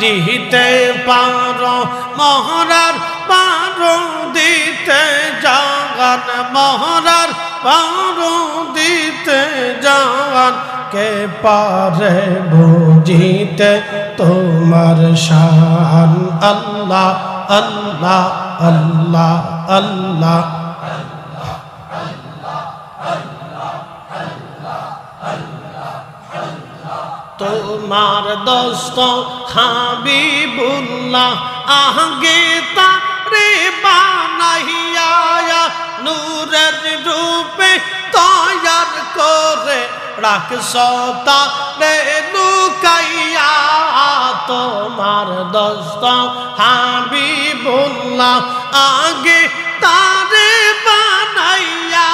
দিতে পারো মহরার পারো দিতে জাগান মহরার পারো দিতে জাগান কে পারে বুঝিতে তোমার শান আল্লাহ আল্লাহ আল্লাহ আল্লাহ তোমার দোস্ত হাবিবুল্লাহ আগে তারে বানাইয়া নূরের রূপে তৈয়ার করে রাখছো তারে লুকাইয়া তোমার দোস্ত হাবিবুল্লাহ আগে তারে বানাইয়া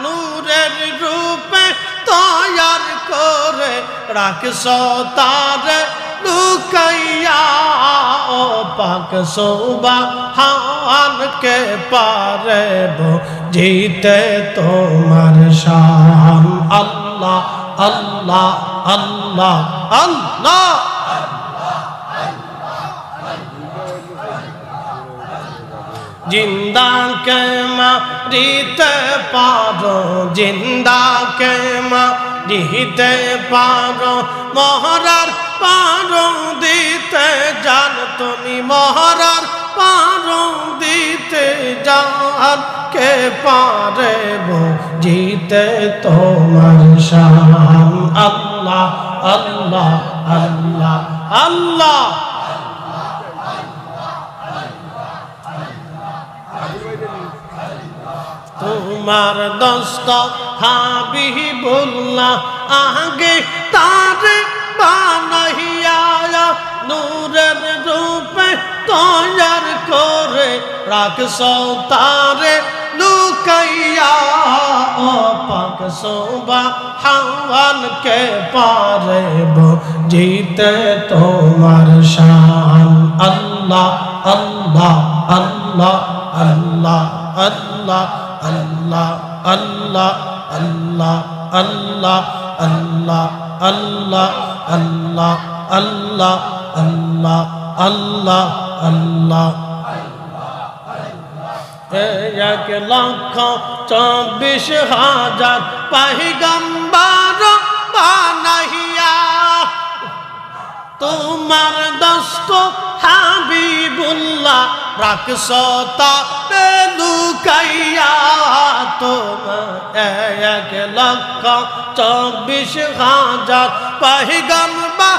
নূরের রূপে তৈয়ার করে রাখছো তারে লুকাইয়া ও পাক সুবহান কে পারে বুঝিতে তোমার শান আল্লাহ আল্লাহ আল্লাহ আল্লাহ জিন্দা কে মারিতে পারো জিন্দা কে মারিতে পারো মহরার পারো দিতে জান তুমি মহরার পারো দিতে জান কে পারে বুঝিতে তোমার শান আল্লাহ আল্লাহ আল্লাহ আল্লাহ তোমার দোস্ত হাবিবুল্লাহ আগে তারে বানাইয়া নূরের রূপে তৈয়ার করে রাখছো তারে লুকাইয়া ও পাক সুবহান কে পারে বুঝিতে তোমার শান আল্লাহ আল্লাহ আল্লাহ আল্লাহ আল্লাহ আল্লাহ আল্লাহ আল্লাহ আল্লাহ আল্লাহ আল্লাহ আল্লাহ আল্লাহ আল্লাহ আল্লাহ আল্লাহ এক লক্ষ 24,000 পয়গম্বর বানাইয়া তোমার দোস্ত হাবিবুল্লাহ রাখছো তারে লুকাইয়া তোমার 1,24,000 পয়গম্বর